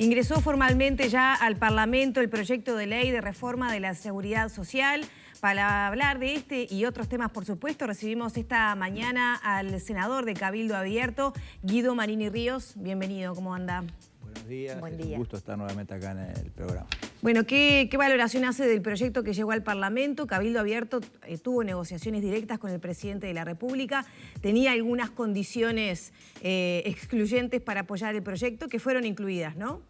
Ingresó formalmente ya al Parlamento el proyecto de ley de reforma de la Seguridad Social. Para hablar de este y otros temas, por supuesto, recibimos esta mañana al senador de Cabildo Abierto, Guido Marini Ríos. Bienvenido, ¿cómo anda? Buenos días, Buen es día. un gusto estar nuevamente acá en el programa. Bueno, ¿qué valoración hace del proyecto que llegó al Parlamento? Cabildo Abierto tuvo negociaciones directas con el presidente de la República, tenía algunas condiciones excluyentes para apoyar el proyecto que fueron incluidas, ¿no?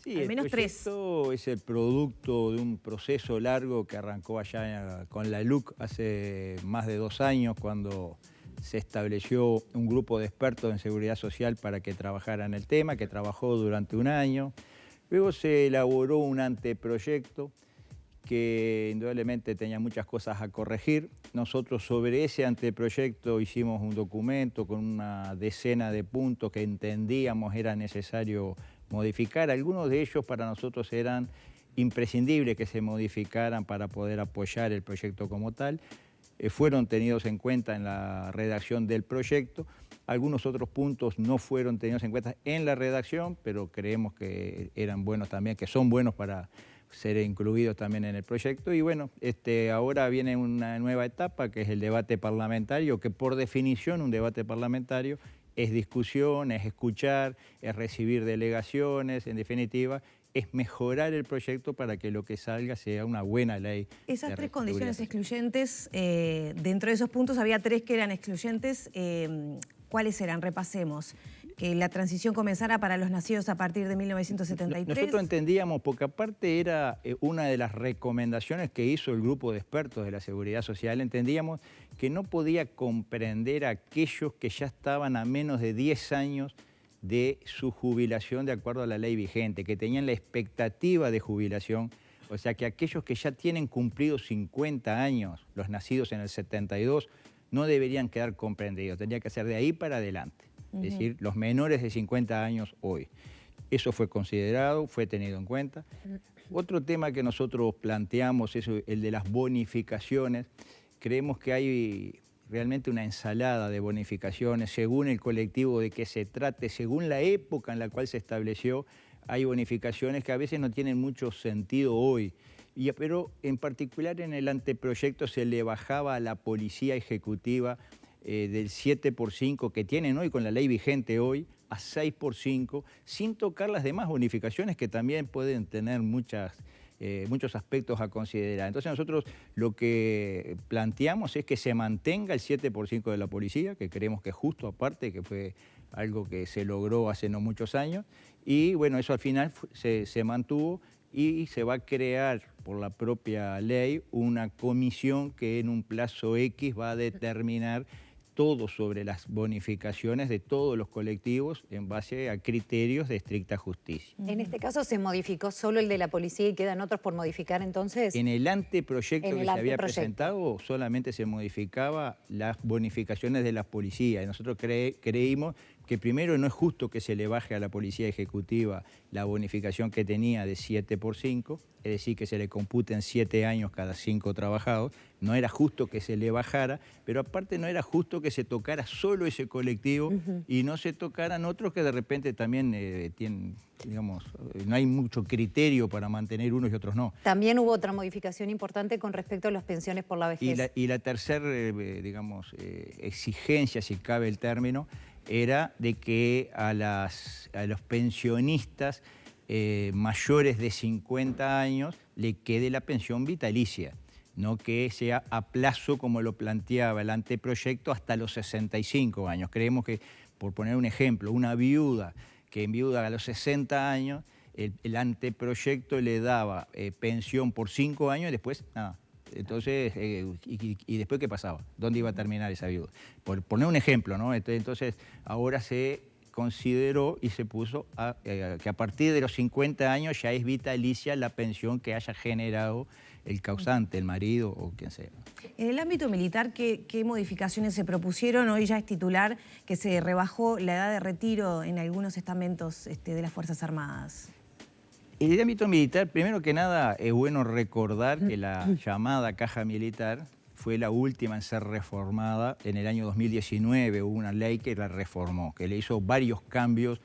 Sí, al menos el proyecto es el producto de un proceso largo que arrancó allá con la LUC hace más de 2 años, cuando se estableció un grupo de expertos en seguridad social para que trabajaran el tema, que trabajó durante 1 año. Luego se elaboró un anteproyecto que indudablemente tenía muchas cosas a corregir. Nosotros sobre ese anteproyecto hicimos un documento con una decena de puntos que entendíamos era necesario modificar. Algunos de ellos para nosotros eran imprescindibles que se modificaran para poder apoyar el proyecto como tal. Fueron tenidos en cuenta en la redacción del proyecto. Algunos otros puntos no fueron tenidos en cuenta en la redacción, pero creemos que eran buenos también, que son buenos para ser incluidos también en el proyecto. Y bueno, ahora viene una nueva etapa, que es el debate parlamentario, que por definición un debate parlamentario es discusión, es escuchar, es recibir delegaciones, en definitiva, es mejorar el proyecto para que lo que salga sea una buena ley. Esas 3 condiciones excluyentes, dentro de esos puntos había 3 que eran excluyentes. ¿Cuáles eran? Repasemos. Que la transición comenzara para los nacidos a partir de 1973. Nosotros entendíamos, porque aparte era una de las recomendaciones que hizo el grupo de expertos de la seguridad social, entendíamos que no podía comprender a aquellos que ya estaban a menos de 10 años de su jubilación de acuerdo a la ley vigente, que tenían la expectativa de jubilación, o sea que aquellos que ya tienen cumplidos 50 años, los nacidos en el 72, no deberían quedar comprendidos, tendría que ser de ahí para adelante, es decir, los menores de 50 años hoy. Eso fue considerado, fue tenido en cuenta. Otro tema que nosotros planteamos es el de las bonificaciones. Creemos que hay realmente una ensalada de bonificaciones, según el colectivo de que se trate, según la época en la cual se estableció, hay bonificaciones que a veces no tienen mucho sentido hoy. Pero en particular en el anteproyecto se le bajaba a la policía ejecutiva del 7x5 que tienen hoy con la ley vigente hoy a 6x5, sin tocar las demás bonificaciones que también pueden tener muchos aspectos a considerar. Entonces nosotros lo que planteamos es que se mantenga el 7x5 de la policía, que creemos que es justo, aparte que fue algo que se logró hace no muchos años, y bueno, eso al final se mantuvo y se va a crear por la propia ley una comisión que en un plazo X va a determinar todo sobre las bonificaciones de todos los colectivos en base a criterios de estricta justicia. En este caso se modificó solo el de la policía y quedan otros por modificar entonces. En el anteproyecto que se había presentado solamente se modificaba las bonificaciones de la policía y nosotros creímos que primero no es justo que se le baje a la policía ejecutiva la bonificación que tenía de 7x5, es decir, que se le computen 7 años cada 5 trabajados. No era justo que se le bajara, pero aparte no era justo que se tocara solo ese colectivo y no se tocaran otros que de repente también tienen, digamos, no hay mucho criterio para mantener unos y otros no. También hubo otra modificación importante con respecto a las pensiones por la vejez. Y la tercera, digamos, exigencia, si cabe el término, era de que a los pensionistas mayores de 50 años le quede la pensión vitalicia, no que sea a plazo como lo planteaba el anteproyecto hasta los 65 años. Creemos que, por poner un ejemplo, una viuda que enviuda a los 60 años, el anteproyecto le daba pensión por 5 años y después nada. Entonces, ¿y después qué pasaba? ¿Dónde iba a terminar esa viuda? Por poner un ejemplo, ¿no? Entonces, ahora se consideró y se puso que a partir de los 50 años ya es vitalicia la pensión que haya generado el causante, el marido o quien sea. En el ámbito militar, ¿qué modificaciones se propusieron? Hoy ya es titular que se rebajó la edad de retiro en algunos estamentos de las Fuerzas Armadas. En el ámbito militar, primero que nada, es bueno recordar que la llamada caja militar fue la última en ser reformada en el año 2019. Hubo una ley que la reformó, que le hizo varios cambios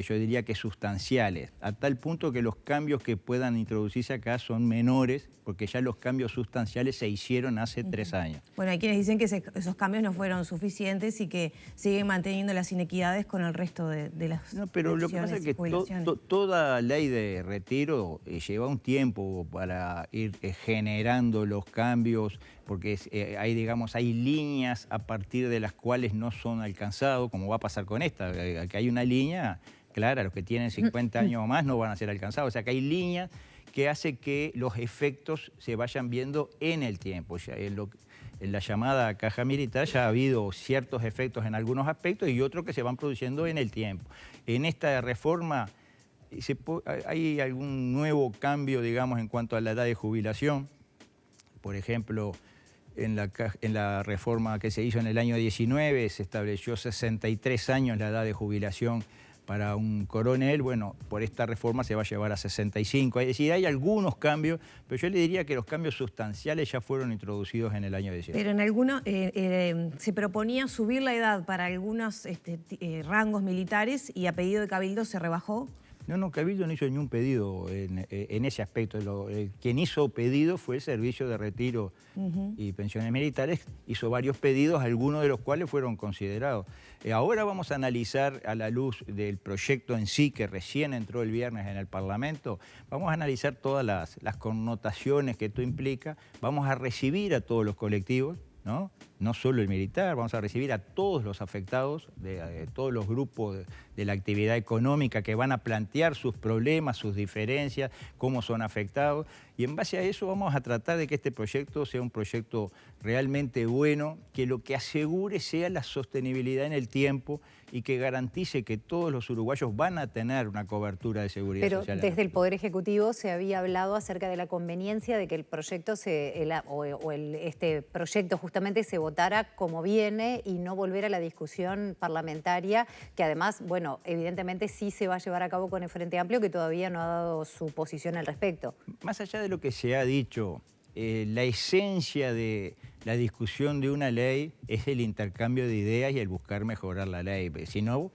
yo diría que sustanciales, a tal punto que los cambios que puedan introducirse acá son menores, porque ya los cambios sustanciales se hicieron hace 3 años. Bueno, hay quienes dicen que esos cambios no fueron suficientes y que siguen manteniendo las inequidades con el resto de las No, pero lo que pasa es que toda ley de retiro lleva un tiempo para ir generando los cambios, porque hay líneas a partir de las cuales no son alcanzados, como va a pasar con esta, que hay una línea clara, los que tienen 50 años o más no van a ser alcanzados, o sea que hay líneas que hace que los efectos se vayan viendo en el tiempo. Ya en la llamada caja militar ya ha habido ciertos efectos en algunos aspectos y otros que se van produciendo en el tiempo. En esta reforma hay algún nuevo cambio, digamos, en cuanto a la edad de jubilación. Por ejemplo, en la reforma que se hizo en el año 19 se estableció 63 años la edad de jubilación para un coronel. Bueno, por esta reforma se va a llevar a 65. Es decir, hay algunos cambios, pero yo le diría que los cambios sustanciales ya fueron introducidos en el año 19. Pero en algunos se proponía subir la edad para algunos rangos militares y a pedido de Cabildo se rebajó. No, Cabildo no hizo ningún pedido en ese aspecto. Quien hizo pedido fue el Servicio de Retiro y Pensiones Militares. Hizo varios pedidos, algunos de los cuales fueron considerados. Ahora vamos a analizar, a la luz del proyecto en sí, que recién entró el viernes en el Parlamento, vamos a analizar todas las connotaciones que esto implica. Vamos a recibir a todos los colectivos, ¿no? No solo el militar, vamos a recibir a todos los afectados, de todos los grupos de la actividad económica que van a plantear sus problemas, sus diferencias, cómo son afectados. Y en base a eso vamos a tratar de que este proyecto sea un proyecto realmente bueno, que lo que asegure sea la sostenibilidad en el tiempo y que garantice que todos los uruguayos van a tener una cobertura de seguridad social. Pero desde el Poder Ejecutivo se había hablado acerca de la conveniencia de que el proyecto, este proyecto justamente se votara como viene y no volver a la discusión parlamentaria, que además, bueno, evidentemente sí se va a llevar a cabo con el Frente Amplio, que todavía no ha dado su posición al respecto. Más allá de lo que se ha dicho, la esencia de la discusión de una ley es el intercambio de ideas y el buscar mejorar la ley. Si no,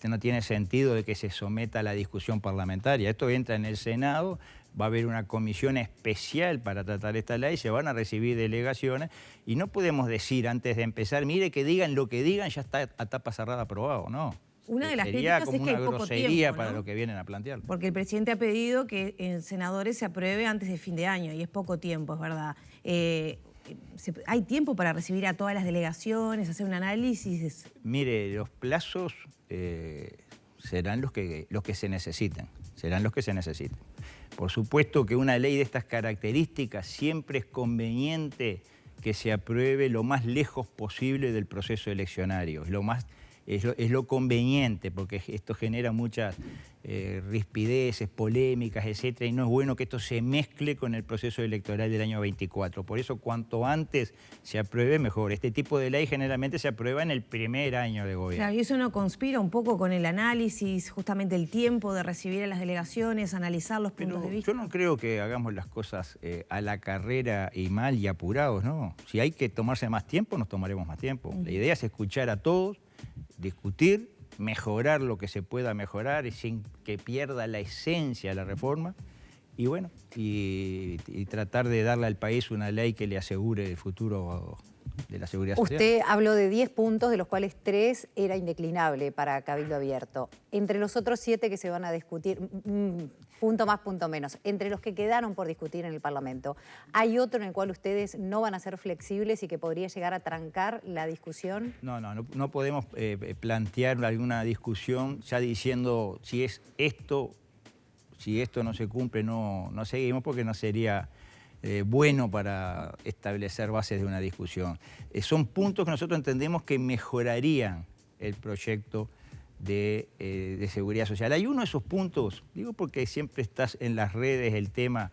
no tiene sentido de que se someta a la discusión parlamentaria. Esto entra en el Senado, va a haber una comisión especial para tratar esta ley, se van a recibir delegaciones y no podemos decir antes de empezar, mire que digan lo que digan, ya está a tapa cerrada aprobado, no. Una de las Sería críticas como es que hay una poco grosería tiempo, ¿no? para lo que vienen a plantear. Porque el presidente ha pedido que en senadores se apruebe antes de fin de año y es poco tiempo, es verdad. ¿Hay tiempo para recibir a todas las delegaciones, hacer un análisis? Mire, los plazos serán los que se necesiten, serán los que se necesiten. Por supuesto que una ley de estas características siempre es conveniente que se apruebe lo más lejos posible del proceso eleccionario, es lo conveniente, porque esto genera muchas rispideces, polémicas, etcétera, y no es bueno que esto se mezcle con el proceso electoral del año 24. Por eso, cuanto antes se apruebe, mejor. Este tipo de ley generalmente se aprueba en el primer año de gobierno. Claro, y eso no conspira un poco con el análisis, justamente el tiempo de recibir a las delegaciones, analizar los puntos de vista. Yo no creo que hagamos las cosas a la carrera y mal y apurados, ¿no? Si hay que tomarse más tiempo, nos tomaremos más tiempo. La idea es escuchar a todos, discutir, mejorar lo que se pueda mejorar sin que pierda la esencia de la reforma y bueno, y tratar de darle al país una ley que le asegure el futuro de la seguridad social. Usted habló de 10 puntos, de los cuales 3 era indeclinable para Cabildo Abierto. Entre los otros 7 que se van a discutir, punto más, punto menos, entre los que quedaron por discutir en el Parlamento, ¿hay otro en el cual ustedes no van a ser flexibles y que podría llegar a trancar la discusión? No podemos plantear alguna discusión ya diciendo si esto no se cumple, no seguimos, porque no sería bueno para establecer bases de una discusión. Son puntos que nosotros entendemos que mejorarían el proyecto de seguridad social. Hay uno de esos puntos, digo porque siempre estás en las redes el tema,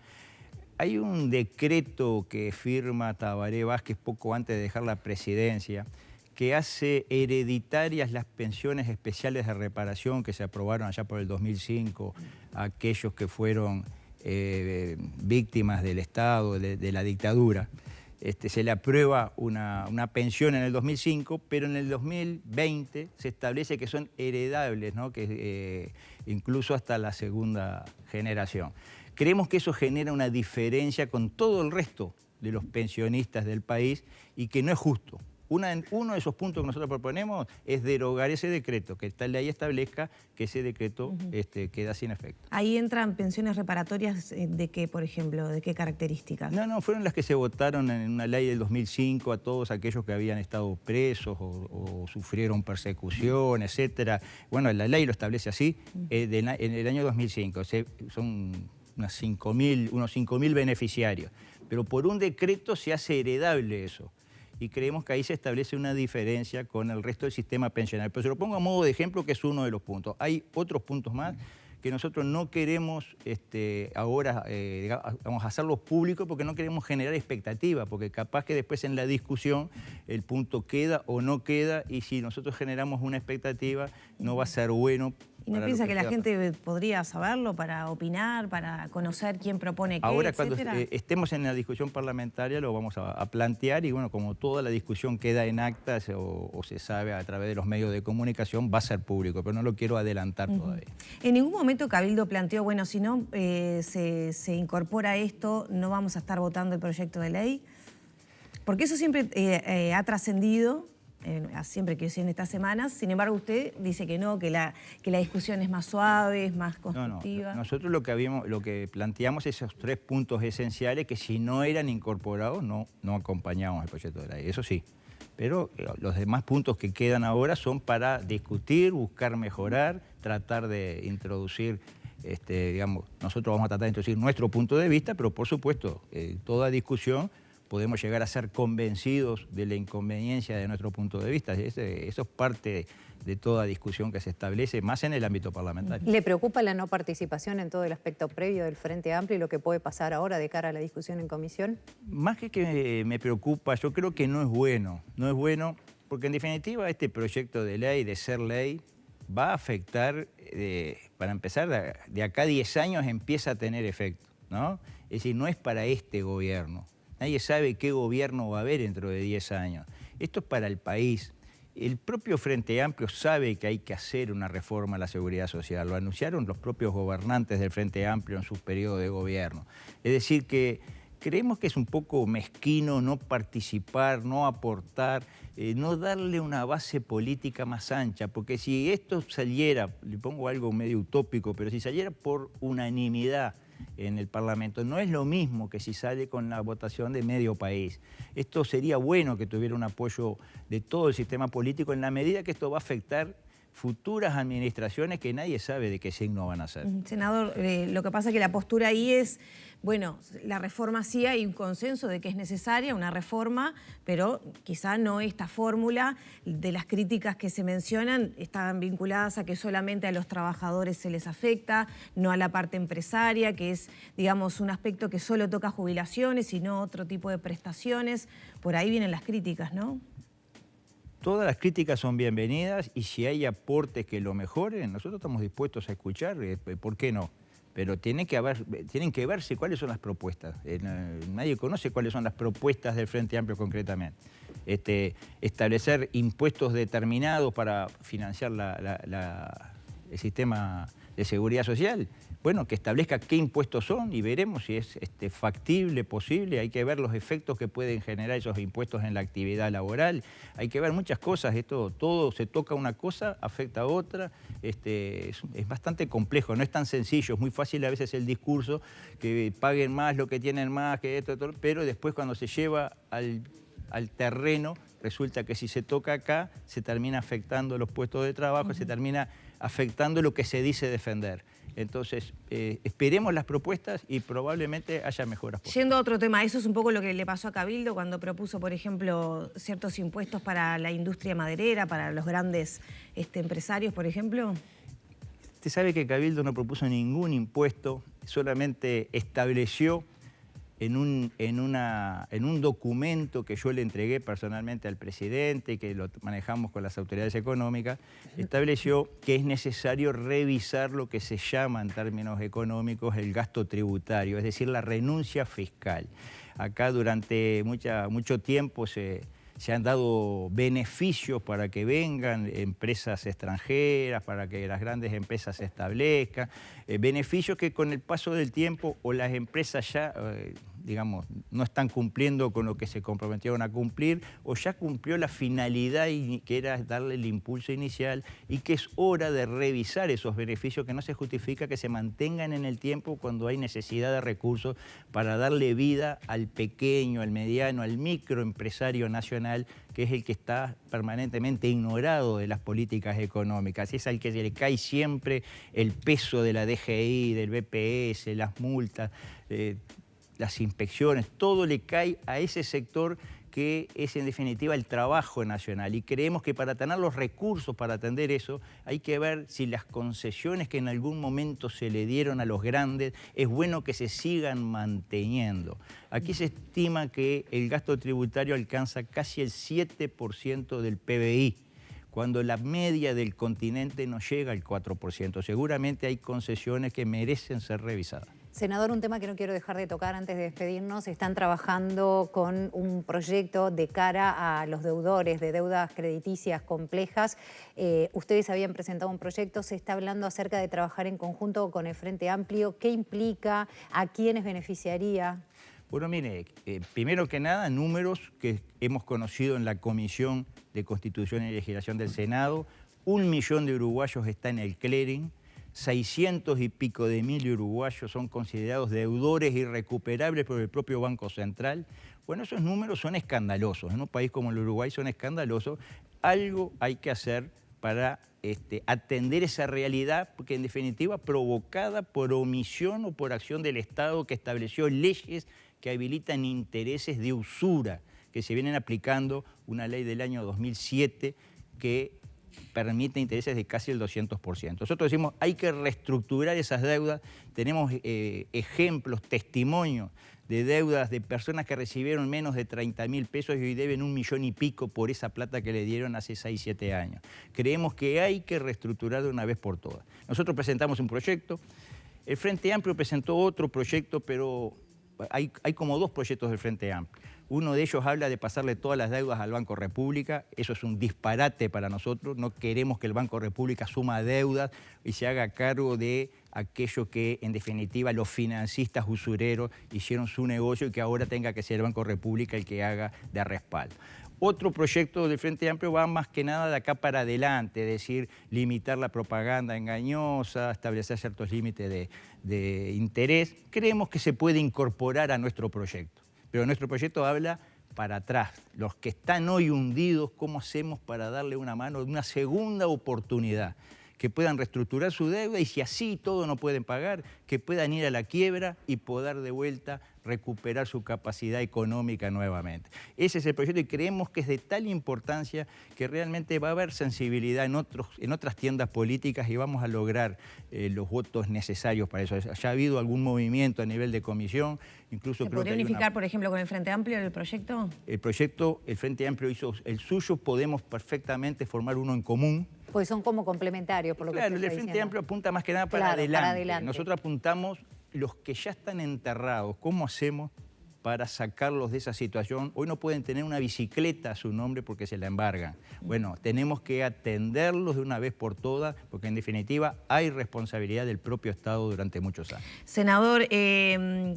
hay un decreto que firma Tabaré Vázquez poco antes de dejar la presidencia, que hace hereditarias las pensiones especiales de reparación que se aprobaron allá por el 2005, a aquellos que fueron víctimas del Estado, de la dictadura. se le aprueba una pensión en el 2005, pero en el 2020 se establece que son heredables, ¿no? Que, incluso hasta la segunda generación. Creemos que eso genera una diferencia con todo el resto de los pensionistas del país y que no es justo. Uno de esos puntos que nosotros proponemos es derogar ese decreto, que esta ley establezca que ese decreto queda sin efecto. Ahí entran pensiones reparatorias ¿de qué, por ejemplo? ¿De qué características? No, fueron las que se votaron en una ley del 2005 a todos aquellos que habían estado presos o sufrieron persecución, etcétera. Bueno, la ley lo establece así en el año 2005. Son unos 5.000 beneficiarios. Pero por un decreto se hace heredable eso. Y creemos que ahí se establece una diferencia con el resto del sistema pensionario. Pero se lo pongo a modo de ejemplo, que es uno de los puntos. Hay otros puntos más que nosotros no queremos ahora vamos a hacerlos públicos porque no queremos generar expectativas, porque capaz que después en la discusión el punto queda o no queda, y si nosotros generamos una expectativa no va a ser bueno. ¿Y no piensa que la gente podría saberlo para opinar, para conocer quién propone qué, ahora, etcétera? Cuando estemos en la discusión parlamentaria lo vamos a plantear, y bueno, como toda la discusión queda en actas o se sabe a través de los medios de comunicación, va a ser público, pero no lo quiero adelantar todavía. En ningún momento Cabildo planteó, bueno, si no se incorpora esto, no vamos a estar votando el proyecto de ley, porque eso siempre ha trascendido. Siempre que en estas semanas, sin embargo usted dice que no, que la discusión es más suave, es más constructiva. No. Nosotros lo que planteamos esos 3 puntos esenciales que si no eran incorporados no acompañamos el proyecto de ley, eso sí. Pero los demás puntos que quedan ahora son para discutir, buscar mejorar, tratar de introducir, digamos, nosotros vamos a tratar de introducir nuestro punto de vista, pero por supuesto, toda discusión podemos llegar a ser convencidos de la inconveniencia de nuestro punto de vista. Eso es parte de toda discusión que se establece, más en el ámbito parlamentario. ¿Le preocupa la no participación en todo el aspecto previo del Frente Amplio y lo que puede pasar ahora de cara a la discusión en comisión? Más que me preocupa, yo creo que no es bueno. No es bueno porque en definitiva este proyecto de ley, de ser ley, va a afectar, para empezar, de acá a 10 años empieza a tener efecto, ¿no? Es decir, no es para este gobierno. Nadie sabe qué gobierno va a haber dentro de 10 años. Esto es para el país. El propio Frente Amplio sabe que hay que hacer una reforma a la seguridad social. Lo anunciaron los propios gobernantes del Frente Amplio en su periodo de gobierno. Es decir, que creemos que es un poco mezquino no participar, no aportar, no darle una base política más ancha, porque si esto saliera, le pongo algo medio utópico, pero si saliera por unanimidad en el Parlamento, no es lo mismo que si sale con la votación de medio país. Esto sería bueno que tuviera un apoyo de todo el sistema político en la medida que esto va a afectar futuras administraciones que nadie sabe de qué signo van a ser. Senador, lo que pasa es que la postura ahí es, bueno, la reforma sí hay un consenso de que es necesaria una reforma, pero quizá no esta fórmula. De las críticas que se mencionan estaban vinculadas a que solamente a los trabajadores se les afecta, no a la parte empresaria, que es, digamos, un aspecto que solo toca jubilaciones y no otro tipo de prestaciones. Por ahí vienen las críticas, ¿no? Todas las críticas son bienvenidas y si hay aportes que lo mejoren, nosotros estamos dispuestos a escuchar, ¿por qué no? Pero tienen que verse cuáles son las propuestas. Nadie conoce cuáles son las propuestas del Frente Amplio concretamente. Establecer impuestos determinados para financiar el sistema de seguridad social. Bueno, que establezca qué impuestos son y veremos si es factible, posible. Hay que ver los efectos que pueden generar esos impuestos en la actividad laboral. Hay que ver muchas cosas. Esto todo se toca una cosa, afecta a otra. Es bastante complejo, no es tan sencillo. Es muy fácil a veces el discurso, que paguen más lo que tienen más, que esto, pero después cuando se lleva al terreno, resulta que si se toca acá, se termina afectando los puestos de trabajo, se termina afectando lo que se dice defender. Entonces, esperemos las propuestas y probablemente haya mejoras. Yendo a otro tema, eso es un poco lo que le pasó a Cabildo cuando propuso, por ejemplo, ciertos impuestos para la industria maderera, para los grandes empresarios, por ejemplo. Usted sabe que Cabildo no propuso ningún impuesto, solamente estableció en un documento que yo le entregué personalmente al presidente y que lo manejamos con las autoridades económicas, estableció que es necesario revisar lo que se llama en términos económicos el gasto tributario, es decir, la renuncia fiscal. Acá durante mucho tiempo se han dado beneficios para que vengan empresas extranjeras, para que las grandes empresas se establezcan, beneficios que con el paso del tiempo o las empresas ya, digamos, no están cumpliendo con lo que se comprometieron a cumplir o ya cumplió la finalidad que era darle el impulso inicial y que es hora de revisar esos beneficios que no se justifica que se mantengan en el tiempo cuando hay necesidad de recursos para darle vida al pequeño, al mediano, al microempresario nacional, que es el que está permanentemente ignorado de las políticas económicas. Es al que se le cae siempre el peso de la DGI, del BPS, las multas, las inspecciones, todo le cae a ese sector que es en definitiva el trabajo nacional. Y creemos que para tener los recursos para atender eso, hay que ver si las concesiones que en algún momento se le dieron a los grandes, es bueno que se sigan manteniendo. Aquí se estima que el gasto tributario alcanza casi el 7% del PBI, cuando la media del continente no llega al 4%. Seguramente hay concesiones que merecen ser revisadas. Senador, un tema que no quiero dejar de tocar antes de despedirnos. Están trabajando con un proyecto de cara a los deudores de deudas crediticias complejas. Ustedes habían presentado un proyecto, se está hablando acerca de trabajar en conjunto con el Frente Amplio. ¿Qué implica? ¿A quiénes beneficiaría? Bueno, mire, primero que nada, números que hemos conocido en la Comisión de Constitución y Legislación del Senado. 1 millón de uruguayos está en el clearing. 600 y pico de mil uruguayos son considerados deudores irrecuperables por el propio Banco Central. Bueno, esos números son escandalosos. En un país como el Uruguay son escandalosos. Algo hay que hacer para atender esa realidad, porque en definitiva provocada por omisión o por acción del Estado que estableció leyes que habilitan intereses de usura, que se vienen aplicando, una ley del año 2007 que permite intereses de casi el 200%. Nosotros decimos, hay que reestructurar esas deudas. Tenemos ejemplos, testimonios de deudas de personas que recibieron menos de 30.000 pesos y hoy deben 1 millón y pico por esa plata que le dieron hace 6, 7 años. Creemos que hay que reestructurar de una vez por todas. Nosotros presentamos un proyecto, el Frente Amplio presentó otro proyecto, pero hay como 2 proyectos del Frente Amplio. Uno de ellos habla de pasarle todas las deudas al Banco República. Eso es un disparate para nosotros. No queremos que el Banco República suma deudas y se haga cargo de aquello que, en definitiva, los financistas usureros hicieron su negocio y que ahora tenga que ser el Banco República el que haga de respaldo. Otro proyecto del Frente Amplio va más que nada de acá para adelante, es decir, limitar la propaganda engañosa, establecer ciertos límites de interés. Creemos que se puede incorporar a nuestro proyecto. Pero nuestro proyecto habla para atrás. Los que están hoy hundidos, ¿cómo hacemos para darle una mano, una segunda oportunidad? Que puedan reestructurar su deuda y si así todo no pueden pagar, que puedan ir a la quiebra y poder de vuelta recuperar su capacidad económica nuevamente. Ese es el proyecto y creemos que es de tal importancia que realmente va a haber sensibilidad en otras tiendas políticas y vamos a lograr los votos necesarios para eso. Ya ha habido algún movimiento a nivel de comisión, incluso ¿Se podría unificar, por ejemplo, con el Frente Amplio el proyecto? El Frente Amplio hizo el suyo, podemos perfectamente formar uno en común. Pues son como complementarios, por lo que Claro, usted el está Frente Amplio apunta más que nada para adelante. Nosotros apuntamos los que ya están enterrados. ¿Cómo hacemos para sacarlos de esa situación? Hoy no pueden tener una bicicleta a su nombre porque se la embargan. Bueno, tenemos que atenderlos de una vez por todas, porque en definitiva hay responsabilidad del propio Estado durante muchos años. Senador,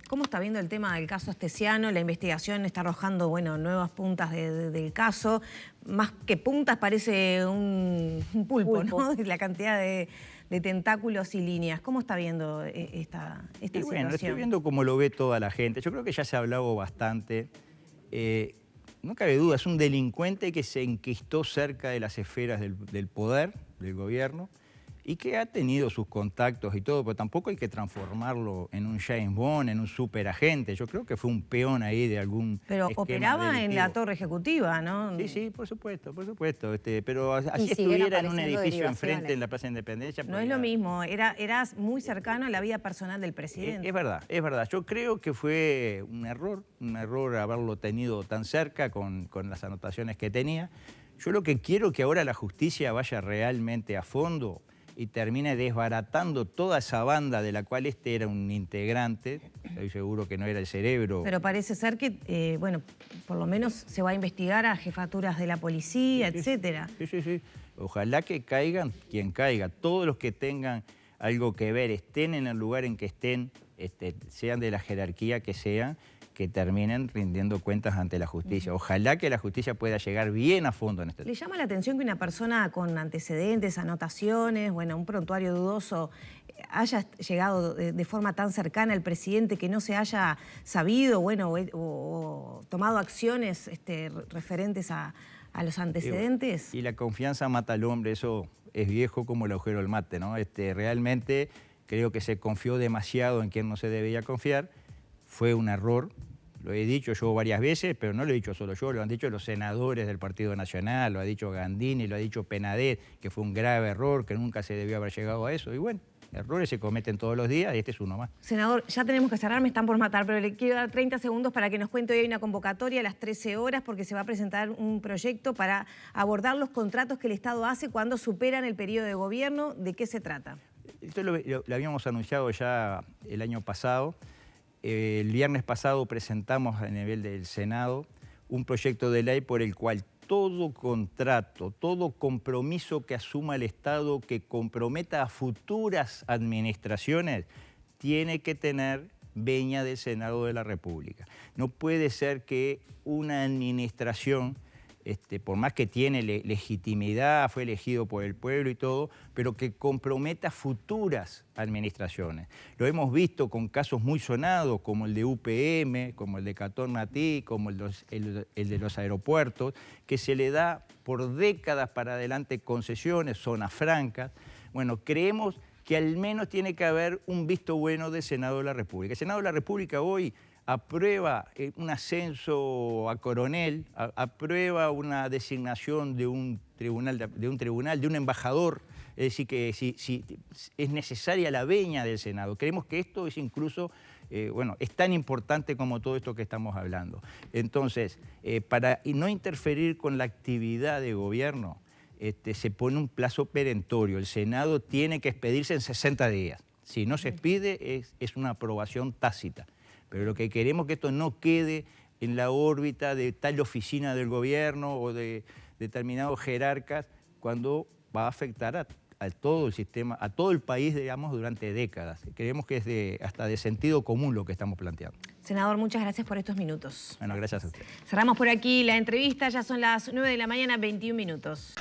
¿cómo está viendo el tema del caso Astesiano? La investigación está arrojando, bueno, nuevas puntas del caso. Más que puntas parece un pulpo, ¿no? La cantidad de tentáculos y líneas. ¿Cómo está viendo esta situación? Bueno, estoy viendo cómo lo ve toda la gente. Yo creo que ya se ha hablado bastante. No cabe duda, es un delincuente que se enquistó cerca de las esferas del poder, del gobierno, y que ha tenido sus contactos y todo, pero tampoco hay que transformarlo en un James Bond, en un superagente. Yo creo que fue un peón ahí de algún Pero esquema operaba delictivo. en la torre ejecutiva, ¿no? Sí, sí, por supuesto, pero así Y siguen estuviera en un apareciendo edificio derivaciones. enfrente en la Plaza Independencia. No es lo mismo, eras muy cercano a la vida personal del presidente. Es verdad, es verdad. Yo creo que fue un error haberlo tenido tan cerca con las anotaciones que tenía. Yo lo que quiero es que ahora la justicia vaya realmente a fondo y termine desbaratando toda esa banda de la cual este era un integrante. Estoy seguro que no era el cerebro. Pero parece ser que, bueno, por lo menos se va a investigar a jefaturas de la policía, etcétera. Sí. Ojalá que caigan quien caiga. Todos los que tengan algo que ver, estén en el lugar en que estén, sean de la jerarquía que sean, que terminen rindiendo cuentas ante la justicia. Ojalá que la justicia pueda llegar bien a fondo en este tema. ¿Le llama la atención que una persona con antecedentes, anotaciones, bueno, un prontuario dudoso, haya llegado de forma tan cercana al presidente que no se haya sabido, bueno, o tomado acciones referentes a los antecedentes? Y la confianza mata al hombre, eso es viejo como el agujero del mate, ¿no? Realmente creo que se confió demasiado en quien no se debía confiar. Fue un error, lo he dicho yo varias veces, pero no lo he dicho solo yo, lo han dicho los senadores del Partido Nacional, lo ha dicho Gandini, lo ha dicho Penadet, que fue un grave error, que nunca se debió haber llegado a eso. Y bueno, errores se cometen todos los días y este es uno más. Senador, ya tenemos que cerrar, me están por matar, pero le quiero dar 30 segundos para que nos cuente. Hoy hay una convocatoria a las 13 horas porque se va a presentar un proyecto para abordar los contratos que el Estado hace cuando superan el periodo de gobierno. ¿De qué se trata? Esto lo habíamos anunciado ya el año pasado. El viernes pasado presentamos a nivel del Senado un proyecto de ley por el cual todo contrato, todo compromiso que asuma el Estado que comprometa a futuras administraciones tiene que tener venia del Senado de la República. No puede ser que una administración, por más que tiene legitimidad, fue elegido por el pueblo y todo, pero que comprometa futuras administraciones. Lo hemos visto con casos muy sonados, como el de UPM, como el de Catornatí, como el de los aeropuertos, que se le da por décadas para adelante concesiones, zonas francas. Bueno, creemos que al menos tiene que haber un visto bueno del Senado de la República. El Senado de la República hoy aprueba un ascenso a coronel, aprueba una designación de un tribunal, de un embajador, es decir, que si es necesaria la venia del Senado. Creemos que esto es incluso, es tan importante como todo esto que estamos hablando. Entonces, para no interferir con la actividad de gobierno, se pone un plazo perentorio. El Senado tiene que expedirse en 60 días. Si no se expide, es una aprobación tácita. Pero lo que queremos es que esto no quede en la órbita de tal oficina del gobierno o de determinados jerarcas cuando va a afectar a todo el sistema, a todo el país, digamos, durante décadas. Creemos que es hasta de sentido común lo que estamos planteando. Senador, muchas gracias por estos minutos. Bueno, gracias a usted. Cerramos por aquí la entrevista, ya son las 9 de la mañana, 21 minutos.